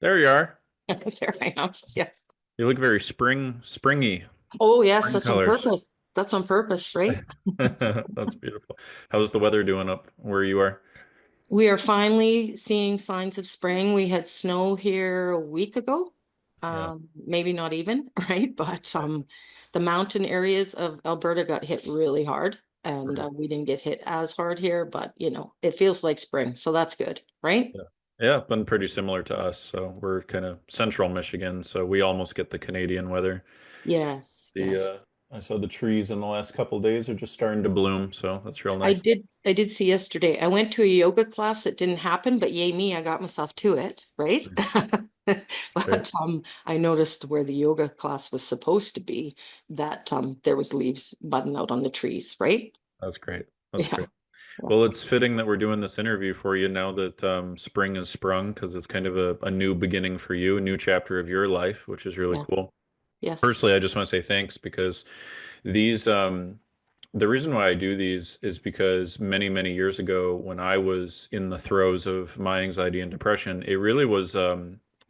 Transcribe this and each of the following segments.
There you are. There I am. Yeah. You look very springy, Oh, yes, spring that's on colors. purpose. That's on purpose, right? That's beautiful. How's the weather doing up where you are? We are finally seeing signs of spring. We had snow here a week ago. Yeah. Maybe not even, right? But the mountain areas of Alberta got hit really hard, and Right. we didn't get hit as hard here, but it feels like spring, so that's good, right? Yeah. Yeah, been pretty similar to us. So we're kind of central Michigan, so we almost get the Canadian weather. Yes, The yes. I saw the trees in the last couple of days are just starting to bloom, so that's real I nice. did I did see yesterday. I went to a yoga class that didn't happen, but yay me, I got myself to it, right? Great. But I noticed where the yoga class was supposed to be that there was leaves budding out on the trees, right? That's great. That's Yeah. great. Yeah. Well, it's fitting that we're doing this interview for you now that spring has sprung because it's kind of a new beginning for you, a new chapter of your life, which is really Yeah. cool. Yes. Firstly, I just want to say thanks because these, the reason why I do these is because many, many years ago, when I was in the throes of my anxiety and depression, it really was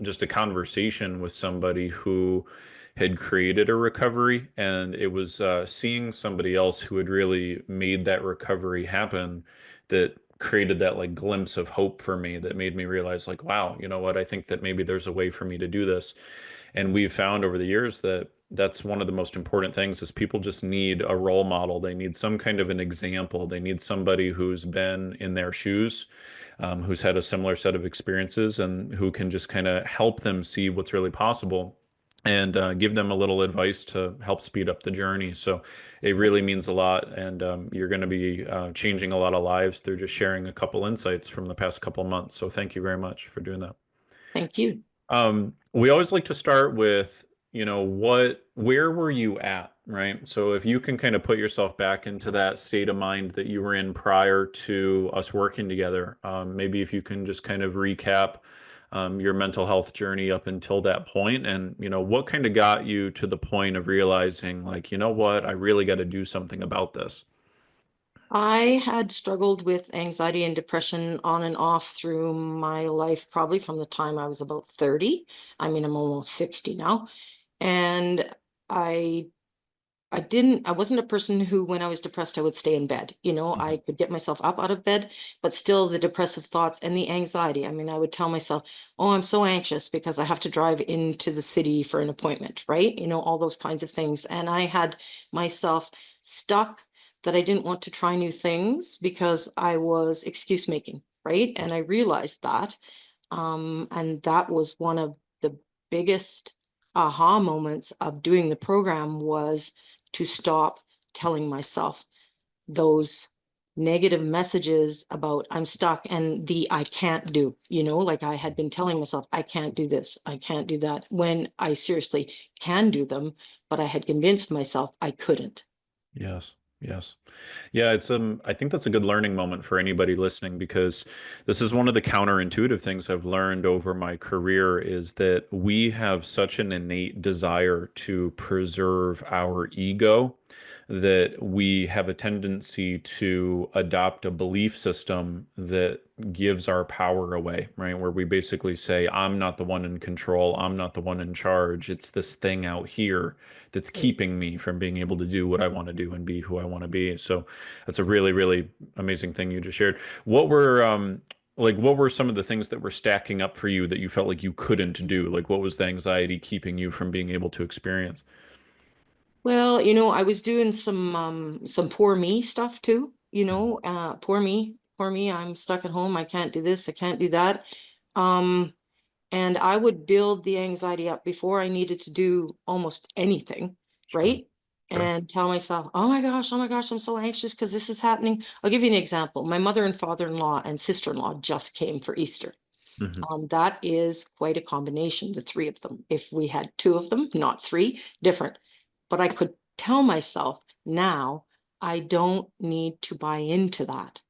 just a conversation with somebody who had created a recovery, and it was seeing somebody else who had really made that recovery happen that created that like glimpse of hope for me that made me realize like, wow, you know what? I think that maybe there's a way for me to do this. And we've found over the years that that's one of the most important things is people just need a role model. They need some kind of an example. They need somebody who's been in their shoes, who's had a similar set of experiences, and who can just kind of help them see what's really possible and give them a little advice to help speed up the journey. So it really means a lot, and you're going to be changing a lot of lives through just sharing a couple insights from the past couple months. So thank you very much for doing that. Thank you. We always like to start with, where were you at, right? So if you can kind of put yourself back into that state of mind that you were in prior to us working together, maybe if you can just kind of recap your mental health journey up until that point, and what kind of got you to the point of realizing, like, you know what, I really got to do something about this. I had struggled with anxiety and depression on and off through my life, probably from the time I was about 30. I mean, I'm almost 60 now. And I I wasn't a person who, when I was depressed, I would stay in bed. I Mhm. could get myself up out of bed, but still the depressive thoughts and the anxiety. I mean, I would tell myself, oh, I'm so anxious because I have to drive into the city for an appointment, right? All those kinds of things. And I had myself stuck that I didn't want to try new things because I was excuse making, right? And I realized that. And that was one of the biggest aha moments of doing the program was to stop telling myself those negative messages about I'm stuck and the I can't do, like I had been telling myself, I can't do this, I can't do that, when I seriously can do them, but I had convinced myself I couldn't. Yes. Yes. Yeah, I think that's a good learning moment for anybody listening because this is one of the counterintuitive things I've learned over my career is that we have such an innate desire to preserve our ego that we have a tendency to adopt a belief system that gives our power away, right? Where we basically say, I'm not the one in control, I'm not the one in charge. It's this thing out here that's keeping me from being able to do what I want to do and be who I want to be. So that's a really, really amazing thing you just shared. What were some of the things that were stacking up for you that you felt like you couldn't do? Like what was the anxiety keeping you from being able to experience? Well, I was doing some poor me stuff too, Mhm. poor me, I'm stuck at home, I can't do this, I can't do that. Um, and I would build the anxiety up before I needed to do almost anything, Sure. right? Sure. And tell myself, oh my gosh, I'm so anxious because this is happening. I'll give you an example. My mother and father-in-law and sister-in-law just came for Easter. Hmm. That is quite a combination, the three of them. If we had two of them, not three, different. But I could tell myself now, I don't need to buy into that.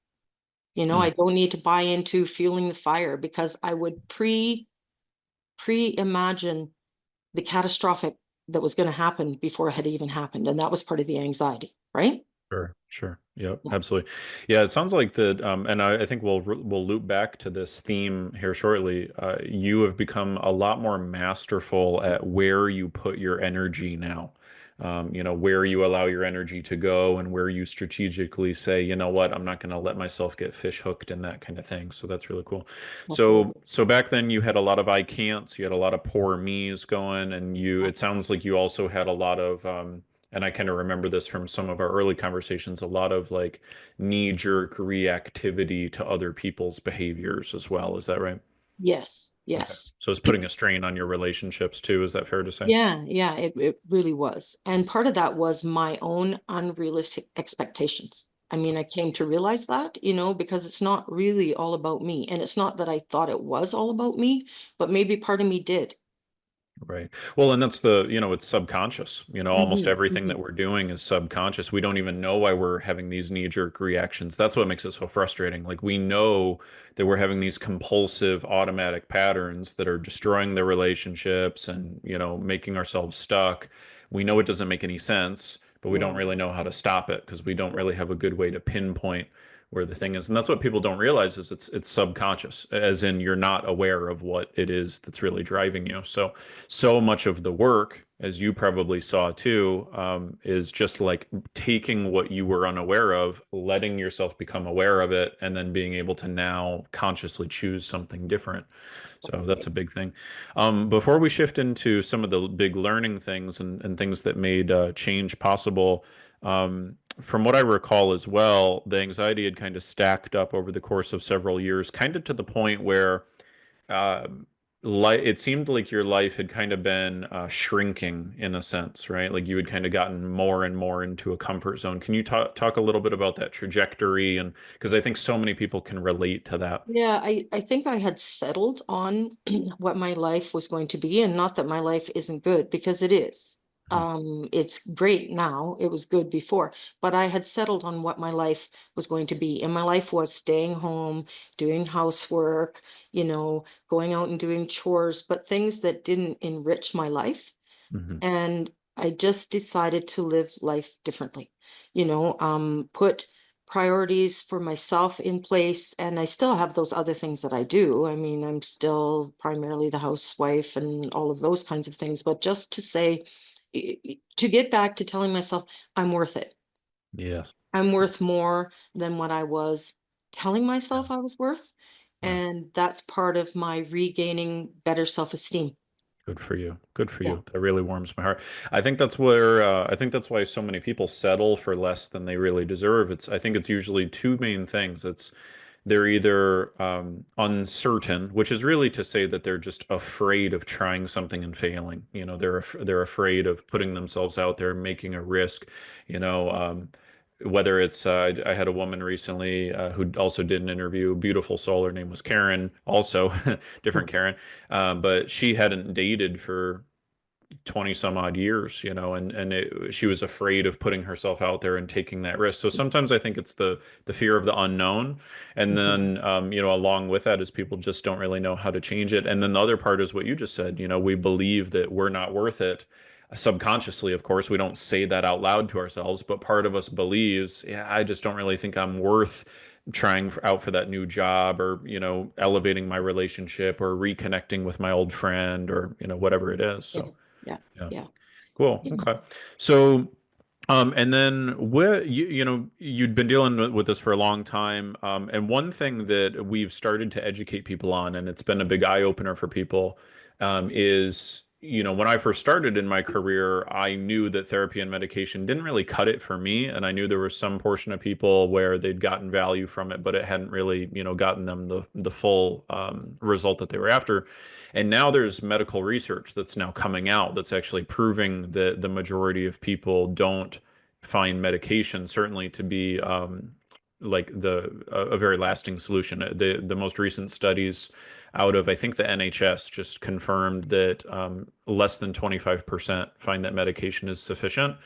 I don't need to buy into feeling the fire because I would pre-imagine the catastrophic that was going to happen before it had even happened. And that was part of the anxiety, right? Sure, sure. Yep, Yeah. absolutely. Yeah, it sounds like that, and I think we'll loop back to this theme here shortly. You have become a lot more masterful at where you put your energy now. Where you allow your energy to go and where you strategically say, you know what, I'm not going to let myself get fish hooked and that kind of thing. So that's really cool. So, Absolutely. so back then you had a lot of I can'ts, you had a lot of poor me's going, and it sounds like you also had a lot of, and I kind of remember this from some of our early conversations, a lot of like knee-jerk reactivity to other people's behaviors as well. Is that right? Yes, Okay. yes. So it's putting a strain on your relationships too. Is that fair to say? Yeah, yeah, it really was. And part of that was my own unrealistic expectations. I mean, I came to realize that, because it's not really all about me. And it's not that I thought it was all about me, but maybe part of me did. Right. Well, and that's it's subconscious. Almost Hmm. everything Hmm. that we're doing is subconscious. We don't even know why we're having these knee-jerk reactions. That's what makes it so frustrating. Like we know that we're having these compulsive automatic patterns that are destroying the relationships and, making ourselves stuck. We know it doesn't make any sense, but we don't Yeah, really know how to stop it because we don't really have a good way to pinpoint where the thing is. And that's what people don't realize is it's subconscious, as in you're not aware of what it is that's really driving you. So much of the work, as you probably saw too, is just like taking what you were unaware of, letting yourself become aware of it, and then being able to now consciously choose something different. So that's a big thing. Before we shift into some of the big learning things and things that made change possible, from what I recall as well, the anxiety had kind of stacked up over the course of several years, kind of to the point where um, it seemed like your life had kind of been shrinking in a sense, right? Like you had kind of gotten more and more into a comfort zone. Can you talk a little bit about that trajectory? And because I think so many people can relate to that. yeah, I think I had settled on what my life was going to be, and not that my life isn't good, because it is. It's great now. It was good before, but I had settled on what my life was going to be. And my life was staying home, doing housework, going out and doing chores, but things that didn't enrich my life. Hmm. And I just decided to live life differently, put priorities for myself in place. And I still have those other things that I do. I mean, I'm still primarily the housewife and all of those kinds of things, but just to say, to get back to telling myself I'm worth it. Yes. I'm worth more than what I was telling Yeah. myself I was worth. Yeah. And that's part of my regaining better self-esteem. Good for you. Good for Yeah. you. That really warms my heart. I think that's why so many people settle for less than they really deserve. I think it's usually two main things. They're either uncertain, which is really to say that they're just afraid of trying something and failing. They're afraid of putting themselves out there, making a risk. You know, whether it's I had a woman recently who also did an interview, beautiful soul. Her name was Karen, also different Karen, but she hadn't dated for 20 some odd years, she was afraid of putting herself out there and taking that risk. So sometimes I think it's the fear of the unknown. And Mhm. then, along with that is people just don't really know how to change it. And then the other part is what you just said, we believe that we're not worth it. Subconsciously, of course, we don't say that out loud to ourselves, but part of us believes, yeah, I just don't really think I'm worth trying out for that new job or, elevating my relationship or reconnecting with my old friend or, whatever it is. Yeah. So, Yeah. yeah. Yeah. Cool. Yeah. Okay. So, and then you'd been dealing with this for a long time. And one thing that we've started to educate people on, and it's been a big eye opener for people, is, when I first started in my career, I knew that therapy and medication didn't really cut it for me. And I knew there was some portion of people where they'd gotten value from it, but it hadn't really, gotten them the full result that they were after. And now there's medical research that's now coming out that's actually proving that the majority of people don't find medication certainly to be like a very lasting solution. The most recent studies out of, I think the NHS just confirmed that less than 25% find that medication is sufficient.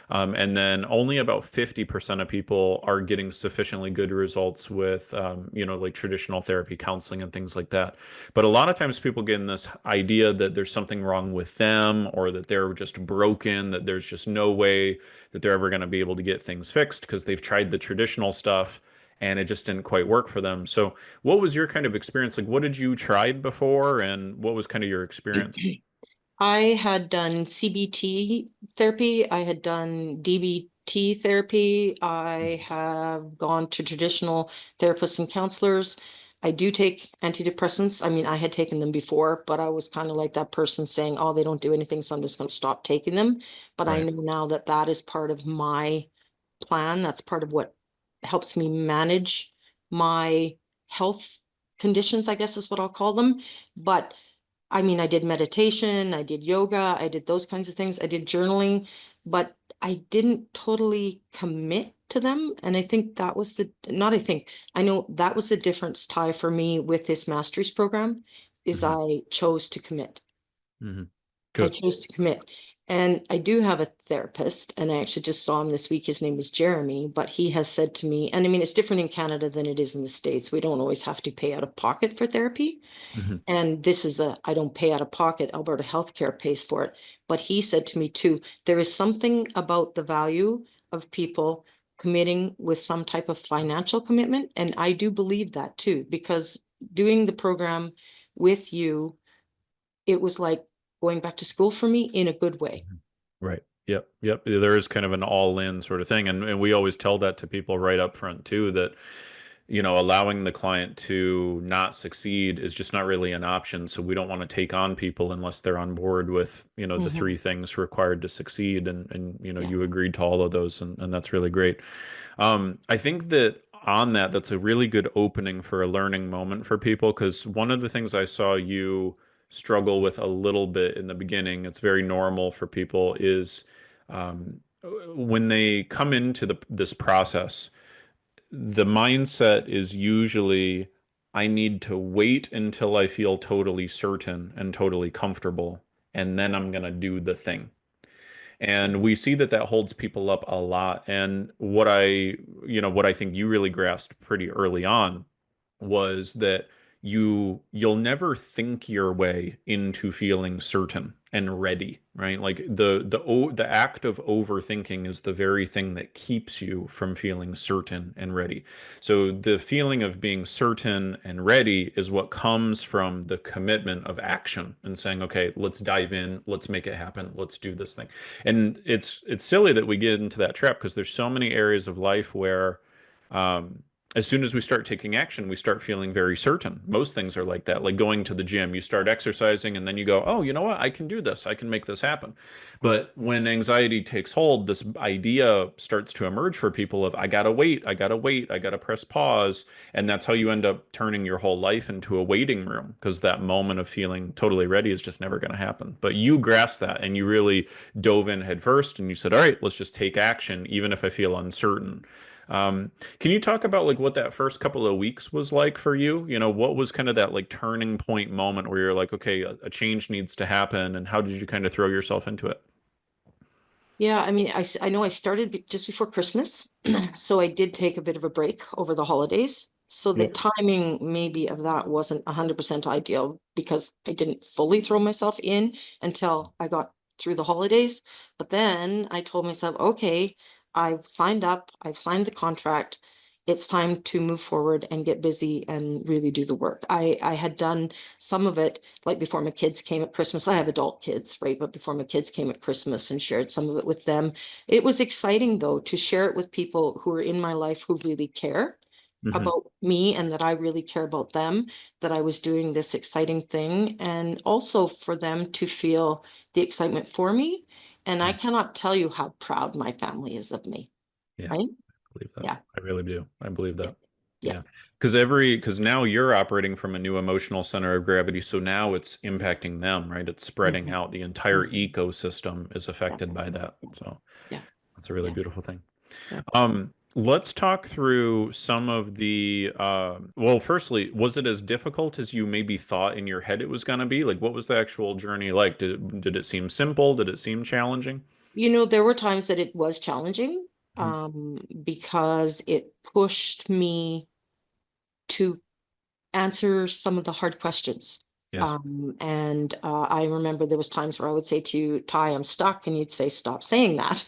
And then only about 50% of people are getting sufficiently good results with, like traditional therapy, counseling, and things like that. But a lot of times people get in this idea that there's something wrong with them or that they're just broken, that there's just no way that they're ever going to be able to get things fixed because they've tried the traditional stuff and it just didn't quite work for them. So, what was your kind of experience? Like, what did you tried before, and what was kind of your experience? I had done CBT therapy. I had done DBT therapy. I have gone to traditional therapists and counselors. I do take antidepressants. I mean, I had taken them before, but I was kind of like that person saying, oh, they don't do anything, so I'm just going to stop taking them. But I Right. know now that that is part of my plan. That's part of what helps me manage my health conditions, I guess is what I'll call them. But I mean, I did meditation, I did yoga, I did those kinds of things, I did journaling, but I didn't totally commit to them. And I think that was not I think, I know that was the difference, Ty, for me with this master's program, is Hmm. I chose to commit. Hmm. I Good. chose to commit. And I do have a therapist, and I actually just saw him this week. His name is Jeremy, but he has said to me, and I mean, it's different in Canada than it is in the States. We don't always have to pay out of pocket for therapy. Hmm. And this is I don't pay out of pocket. Alberta Healthcare pays for it. But he said to me too, there is something about the value of people committing with some type of financial commitment. And I do believe that too, because doing the program with you, it was like going back to school for me in a good way. Right. Yep. Yep. There is kind of an all-in sort of thing, and we always tell that to people right up front too, that allowing the client to not succeed is just not really an option. So we don't want to take on people unless they're on board with, the three Mhm. things required to succeed. And Yeah. you agreed to all of those, and that's really great. I think that on that, that's a really good opening for a learning moment for people because one of the things I saw you struggle with a little bit in the beginning, it's very normal for people, is when they come into this process, the mindset is usually, I need to wait until I feel totally certain and totally comfortable, and then I'm going to do the thing. And we see that that holds people up a lot. And what I think you really grasped pretty early on was that you'll never think your way into feeling certain and ready, right? Like the act of overthinking is the very thing that keeps you from feeling certain and ready. So the feeling of being certain and ready is what comes from the commitment of action and saying, okay, let's dive in, let's make it happen, let's do this thing. And it's silly that we get into that trap because there's so many areas of life where um, as soon as we start taking action, we start feeling very certain. Most things are like that, like going to the gym. You start exercising and then you go, oh, you know what? I can do this. I can make this happen. But when anxiety takes hold, this idea starts to emerge for people of, I gotta wait, I gotta wait, I gotta press pause. And that's how you end up turning your whole life into a waiting room because that moment of feeling totally ready is just never going to happen. But you grasped that and you really dove in head first and you said, all right, let's just take action, even if I feel uncertain. Can you talk about like what that first couple of weeks was like for you? What was kind of that like turning point moment where you're like, okay, a change needs to happen, and how did you kind of throw yourself into it? Yeah, I mean, I know I started just before Christmas, so I did take a bit of a break over the holidays. So the Yep. timing maybe of that wasn't 100% ideal because I didn't fully throw myself in until I got through the holidays. But then I told myself, okay, I've signed up, I've signed the contract. It's time to move forward and get busy and really do the work. I had done some of it like before my kids came at Christmas. I have adult kids, right? But before my kids came at Christmas and shared some of it with them. It was exciting though to share it with people who are in my life who really care Hmm. about me and that I really care about them, that I was doing this exciting thing, and also for them to feel the excitement for me. And I Yeah. cannot tell you how proud my family is of me, Yeah. right? I believe that. Yeah, I really do. I believe yeah, that. yeah. Yeah. Because now you're operating from a new emotional center of gravity. So now it's impacting them, right? It's spreading Mhm, out. The entire mhm. ecosystem is Yeah, affected by that. So yeah, that's a really yeah, beautiful thing. yeah. Let's talk through some of the, well, firstly, was it as difficult as you maybe thought in your head it was going to be? Like, what was the actual journey like? Did it seem simple? Did it seem challenging? There were times that it was challenging, Mhm. because it pushed me to answer some of the hard questions. Yes. And I remember there was times where I would say to you, Ty, I'm stuck, and you'd say, stop saying that,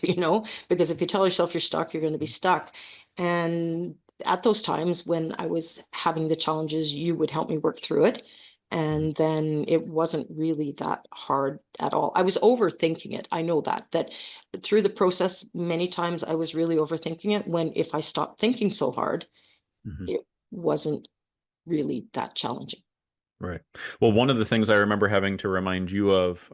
because if you tell yourself you're stuck, you're going to be stuck. And at those times when I was having the challenges, you would help me work through it. Mhm. And then it wasn't really that hard at all. I was overthinking it. I know that through the process, many times I was really overthinking it when if I stopped thinking so hard, Mhm. it wasn't really that challenging. Right. Well, one of the things I remember having to remind you of,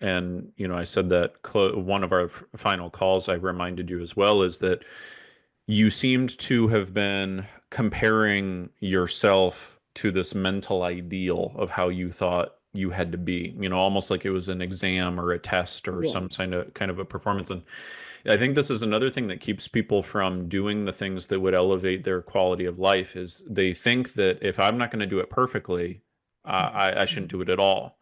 and I said that one of our final calls, I reminded you as well, is that you seemed to have been comparing yourself to this mental ideal of how you thought you had to be, almost like it was an exam or a test or Yeah. some kind of a performance. And I think this is another thing that keeps people from doing the things that would elevate their quality of life is they think that if I'm not going to do it perfectly, I shouldn't do it at all.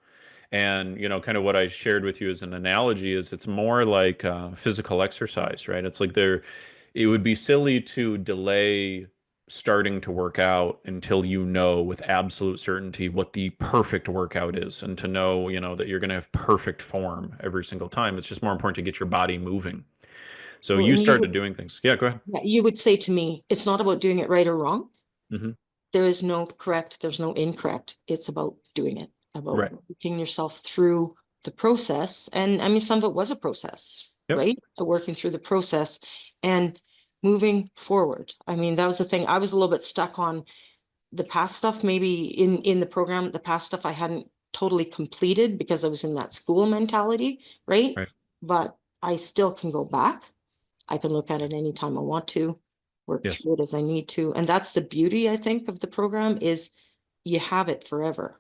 And, kind of what I shared with you as an analogy is it's more like physical exercise, right? It's like it would be silly to delay starting to work out until you know with absolute certainty what the perfect workout is and to know, that you're going to have perfect form every single time. It's just more important to get your body moving. So Well, you and started doing things. Yeah, go ahead. yeah, you would say to me, it's not about doing it right or wrong. Hmm. There is no correct, there's no incorrect. It's about doing it, about Right. working yourself through the process. And I mean, some of it was a process, Yep. right? Working through the process and moving forward. I mean, that was the thing. I was a little bit stuck on the past stuff, maybe in the program, the past stuff I hadn't totally completed because I was in that school mentality, right? Right. But I still can go back. I can look at it anytime I want to, work Yes. through it as I need to. And that's the beauty, I think, of the program is you have it forever.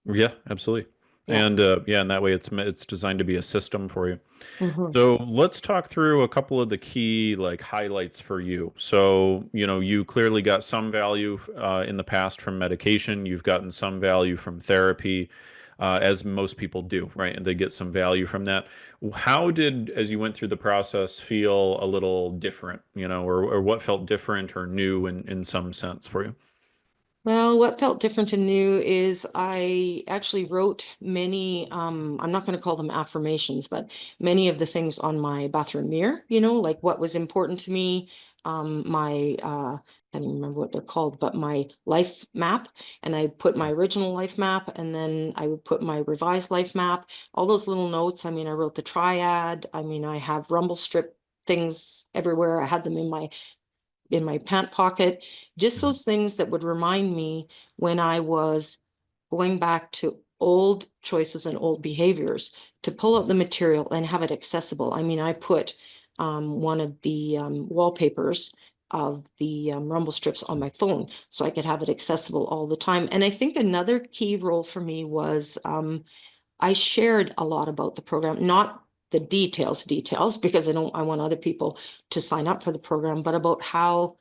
Yeah, absolutely. Yeah. And yeah, and that way it's designed to be a system for you. Hmm. So let's talk through a couple of the key like highlights for you. So, you clearly got some value in the past from medication. You've gotten some value from therapy, as most people do, right? And they get some value from that. How did, as you went through the process, feel a little different, or what felt different or new in some sense for you? Well, what felt different and new is I actually wrote many, I'm not going to call them affirmations, but many of the things on my bathroom mirror, like what was important to me, my, I can't even remember what they're called, but my life map. And I put my original life map and then I would put my revised life map, all those little notes. I mean, I wrote the triad. I mean, I have rumble strip things everywhere. I had them in my pant pocket, just Mhm. those things that would remind me when I was going back to old choices and old behaviors to pull out the material and have it accessible. I mean, I put one of the wallpapers of the rumble strips on my phone so I could have it accessible all the time. And I think another key role for me was I shared a lot about the program, not the details, because I want other people to sign up for the program, but about how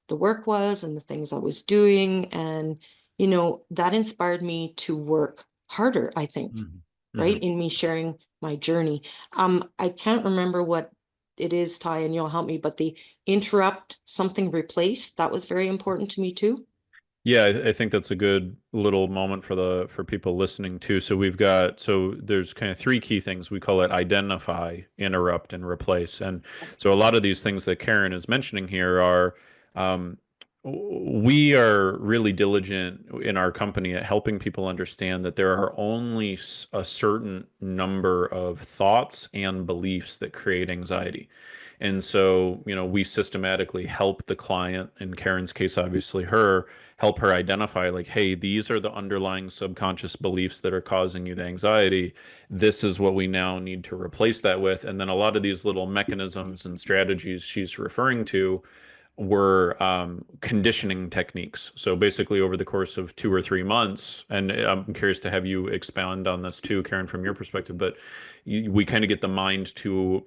the work was and the things I was doing. And, that inspired me to work harder, I think, Mhm. right? Mhm. In me sharing my journey. I can't remember what it is, Ty, and you'll help me, but the interrupt something replace, that was very important to me too. Yeah, I think that's a good little moment for people listening too. So there's kind of three key things. We call it identify, interrupt, and replace. And so a lot of these things that Karen is mentioning here are um, we are really diligent in our company at helping people understand that there are only a certain number of thoughts and beliefs that create anxiety. And so, we systematically help the client, in Karen's case, obviously help her identify like, hey, these are the underlying subconscious beliefs that are causing you the anxiety. This is what we now need to replace that with. And then a lot of these little mechanisms and strategies she's referring to were conditioning techniques. So basically, over the course of 2 or 3 months, and I'm curious to have you expound on this too, Karen, from your perspective, but we kind of get the mind to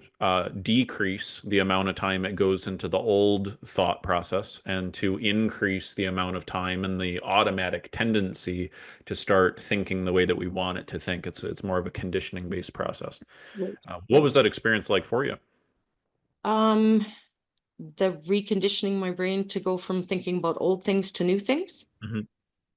decrease the amount of time it goes into the old thought process and to increase the amount of time and the automatic tendency to start thinking the way that we want it to think. It's more of a conditioning based process. Right. What was that experience like for you? Um, the reconditioning my brain to go from thinking about old things to new things. Hmm.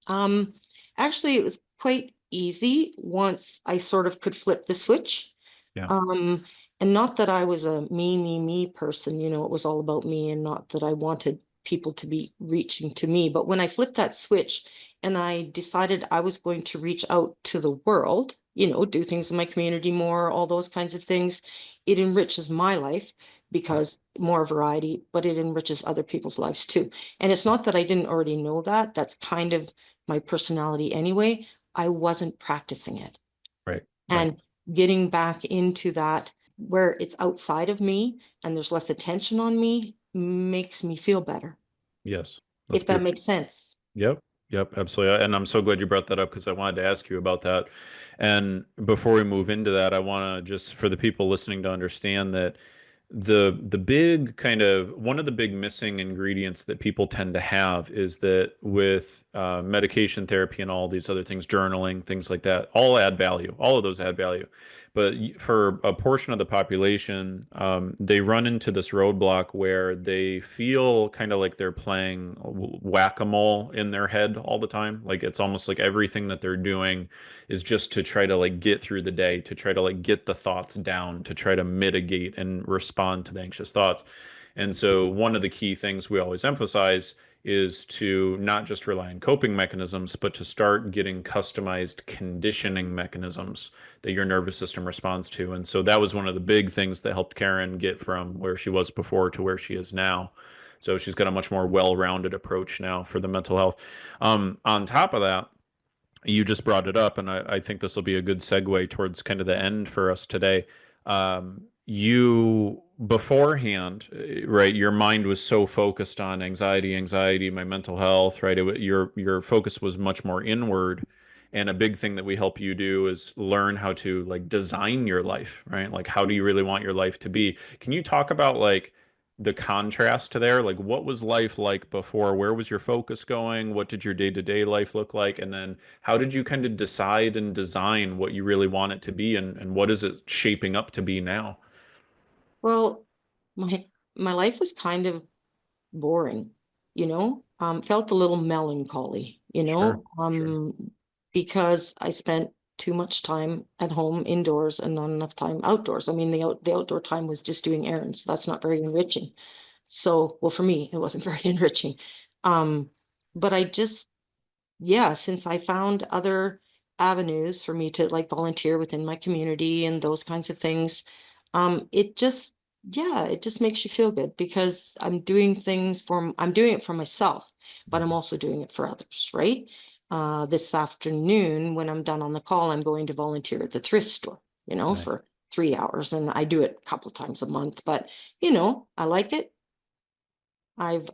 Um, Actually, it was quite easy once I sort of could flip the switch. Yeah. Um, and not that I was a me person, it was all about me and not that I wanted people to be reaching to me. But when I flipped that switch and I decided I was going to reach out to the world, do things in my community more, all those kinds of things, it enriches my life because more variety, but it enriches other people's lives too. And it's not that I didn't already know that. That's kind of my personality anyway. I wasn't practicing it. Right. Right. And getting back into that where it's outside of me and there's less attention on me makes me feel better, Yes. That's if that beautiful. makes sense. Yep. Yep. Absolutely. And I'm so glad you brought that up because I wanted to ask you about that. And before we move into that, I want to just for the people listening to understand that the big kind of one of the big missing ingredients that people tend to have is that with medication therapy and all these other things, journaling, things like that, all add value. All of those add value. But for a portion of the population, they run into this roadblock where they feel kind of like they're playing whack-a-mole in their head all the time. Like it's almost like everything that they're doing is just to try to like get through the day, to try to like get the thoughts down, to try to mitigate and respond to the anxious thoughts. And so, one of the key things we always emphasize is to not just rely on coping mechanisms, but to start getting customized conditioning mechanisms that your nervous system responds to. And so, that was one of the big things that helped Karen get from where she was before to where she is now. So, she's got a much more well rounded approach now for the mental health. On top of that, you just brought it up, and I think this will be a good segue towards kind of the end for us today. You beforehand, right? Your mind was so focused on anxiety, my mental health, right? Your focus was much more inward, and a big thing that we help you do is learn how to like design your life, right? Like, how do you really want your life to be? Can you talk about like the contrast to there? Like, what was life like before? Where was your focus going? What did your day-to-day life look like? And then how did you kind of decide and design what you really want it to be and what is it shaping up to be now? Well, my life was kind of boring, felt a little melancholy, Sure, sure. because I spent too much time at home indoors and not enough time outdoors. I mean, the outdoor time was just doing errands. That's not very enriching. So, well, for me, it wasn't very enriching. Um, but I just yeah, since I found other avenues for me to like volunteer within my community and those kinds of things, it just, yeah, it just makes you feel good because I'm doing it for myself, but I'm Mhm. also doing it for others, right? This afternoon, when I'm done on the call, I'm going to volunteer at the thrift store, Nice. for 3 hours, and I do it a couple of times a month, but I like it. I've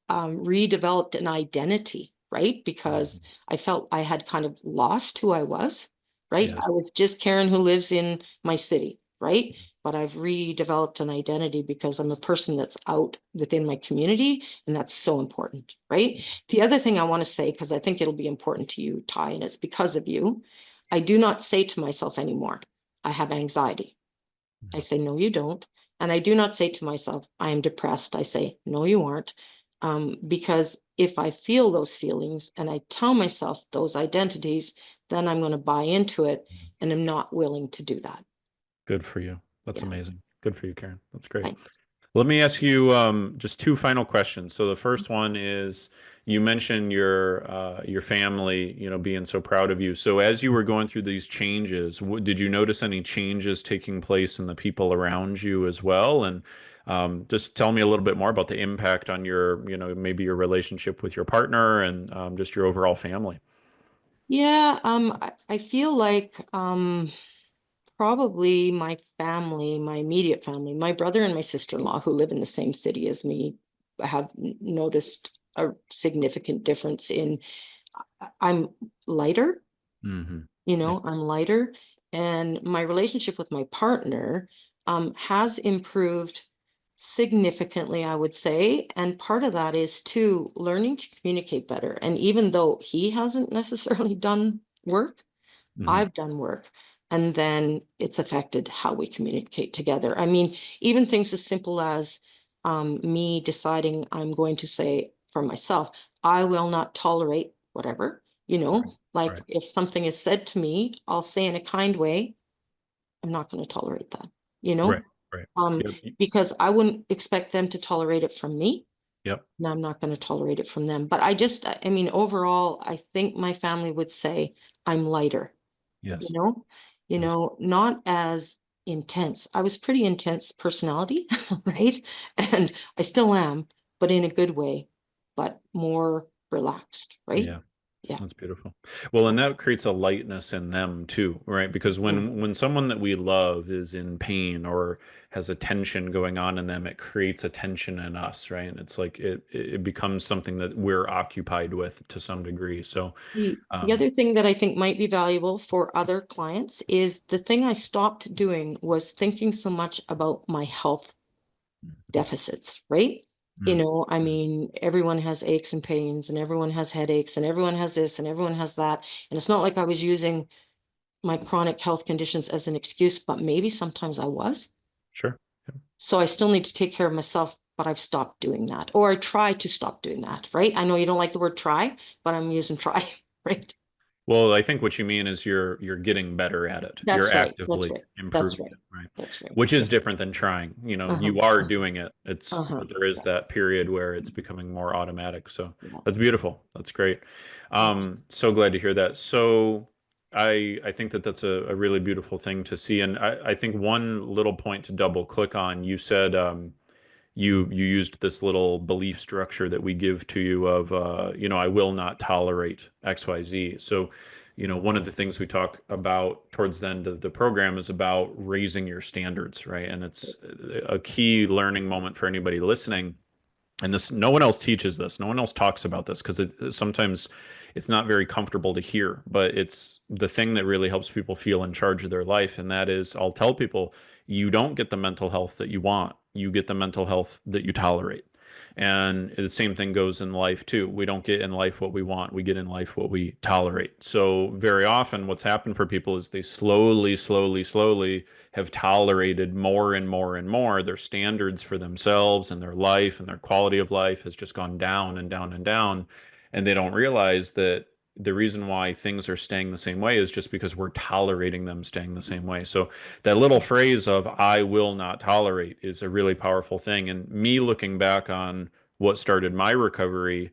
redeveloped an identity, right? Because Mhm. I felt I had kind of lost who I was, right? Yes. I was just Karen who lives in my city, right? But I've redeveloped an identity because I'm a person that's out within my community, and that's so important, right? The other thing I want to say, because I think it'll be important to you, Ty, and it's because of you, I do not say to myself anymore, I have anxiety. I Yeah. say, no, you don't. And I do not say to myself, I am depressed. I say, no, you aren't. Because if I feel those feelings and I tell myself those identities, then I'm going to buy into it. And I'm not willing to do that. Good for you. That's Yeah. amazing. Good for you, Karen. That's great. Thanks. Let me ask you just two final questions. So the first one is you mentioned your family, being so proud of you. So as you were going through these changes, did you notice any changes taking place in the people around you as well? And just tell me a little bit more about the impact on your, maybe your relationship with your partner and just your overall family. Yeah, I feel like probably my family, my immediate family, my brother and my sister-in-law who live in the same city as me, have noticed a significant difference in, I'm lighter, Hmm. Yeah. I'm lighter, and my relationship with my partner has improved significantly, I would say. And part of that is too learning to communicate better. And even though he hasn't necessarily done work, Hmm. I've done work. And then it's affected how we communicate together. I mean, even things as simple as me deciding I'm going to say for myself, I will not tolerate whatever, Right. like Right. if something is said to me, I'll say in a kind way, I'm not going to tolerate that, you Right. know, Right. um, Yep. because I wouldn't expect them to tolerate it from me. Yep. And I'm not going to tolerate it from them. But I mean, overall, I think my family would say I'm lighter, you Yes. know, Yes. not as intense. I was pretty intense personality, right? And I still am, but in a good way, but more relaxed, right? Yeah. Yeah. That's beautiful. Well, and that creates a lightness in them too, right? Because Mm. when someone that we love is in pain or has a tension going on in them, it creates a tension in us, right? And it's like it becomes something that we're occupied with to some degree. So, The um, other thing that I think might be valuable for other clients is the thing I stopped doing was thinking so much about my health deficits, right? mm, I mm, mean, everyone has aches and pains, and everyone has headaches, and everyone has this, and everyone has that. And it's not like I was using my chronic health conditions as an excuse, but maybe sometimes I was. sure. Yeah. So I still need to take care of myself, but I've stopped doing that, or I try to stop doing that, right? I know you don't like the word try, but I'm using try, right? Well, I think what you mean is you're getting better at it. You're That's right. That's actively right. That's improving right. it, right? That's right. Which Yeah. is different than trying. Uh-huh. You are doing it. It's Uh-huh. but there is Yeah. that period where it's becoming more automatic. So Yeah. that's beautiful. That's great. Thanks. So glad to hear that. So I think that that's a really beautiful thing to see. And I think one little point to double click on, you said you used this little belief structure that we give to you of I will not tolerate XYZ. So one of the things we talk about towards the end of the program is about raising your standards, right? And it's a key learning moment for anybody listening. And this, no one else teaches this, no one else talks about this because sometimes it's not very comfortable to hear, but it's the thing that really helps people feel in charge of their life. And that is, I'll tell people, you don't get the mental health that you want, you get the mental health that you tolerate. And the same thing goes in life too. We don't get in life what we want, we get in life what we tolerate. So very often what's happened for people is they slowly have tolerated more and more and more. Their standards for themselves and their life and their quality of life has just gone down and down and down. And they don't realize that the reason why things are staying the same way is just because we're tolerating them staying the same way. So that little phrase of I will not tolerate is a really powerful thing. And me looking back on what started my recovery,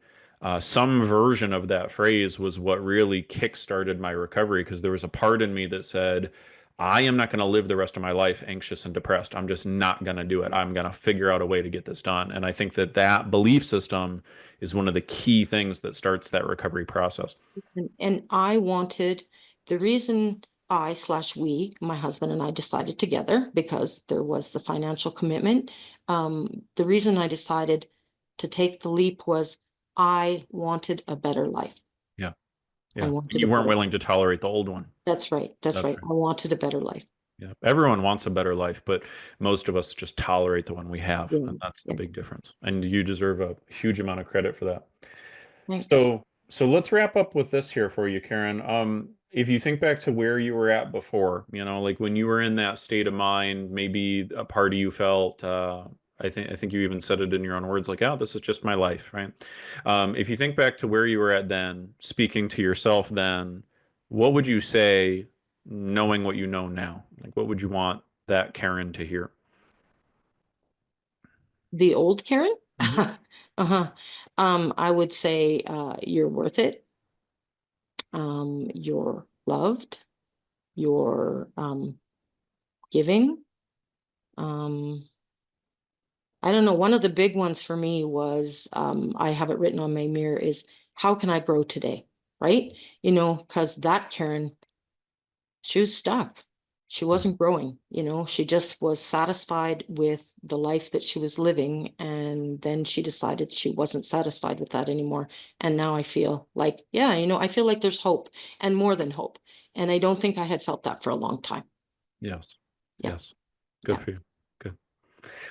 some version of that phrase was what really kick-started my recovery because there was a part in me that said, I am not going to live the rest of my life anxious and depressed. I'm just not going to do it. I'm going to figure out a way to get this done. And I think that that belief system is one of the key things that starts that recovery process. And I wanted the reason I slash we, my husband and I decided together because there was the financial commitment. The reason I decided to take the leap was I wanted a better life. Yeah. I Yeah. And wanted a you weren't better willing life. to tolerate the old one. That's right. That's That's right. right. I wanted a better life. Yeah. Everyone wants a better life, but most of us just tolerate the one we have. Yeah. And that's the Yeah. big difference. And you deserve a huge amount of credit for that. Thanks. So let's wrap up with this here for you, Karen. If you think back to where you were at before, like when you were in that state of mind, maybe a part of you felt, I think you even said it in your own words, like, oh, this is just my life, right? If you think back to where you were at then, speaking to yourself then, what would you say, knowing what you know now? Like, what would you want that Karen to hear? The old Karen? Hmm. Uh-huh. I would say you're worth it. You're loved. You're giving. Um, I don't know. One of the big ones for me was I have it written on my mirror is how can I grow today? Right? Because that Karen, she was stuck. She Mhm. wasn't growing, she just was satisfied with the life that she was living. And then she decided she wasn't satisfied with that anymore. And now I feel like, yeah, I feel like there's hope and more than hope. And I don't think I had felt that for a long time. Yes. Yeah. Yes. Good Yeah. for you. Good.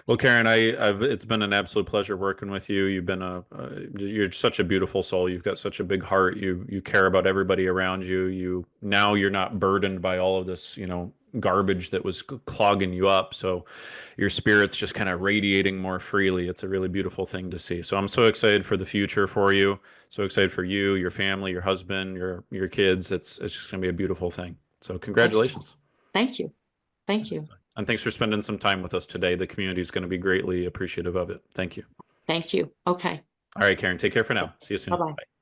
Well, Karen, it's been an absolute pleasure working with you. You're such a beautiful soul. You've got such a big heart. You care about everybody around you. Now you're not burdened by all of this, garbage that was clogging you up. So your spirit's just kind of radiating more freely. It's a really beautiful thing to see. So I'm so excited for the future for you. So excited for you, your family, your husband, your kids. It's just going to be a beautiful thing. So Excellent. congratulations. Thank you. Thank you. And thanks for spending some time with us today. The community is going to be greatly appreciative of it. Thank you. Thank you. Okay. All right, Karen, take care for now. See you soon. Bye-bye. Bye.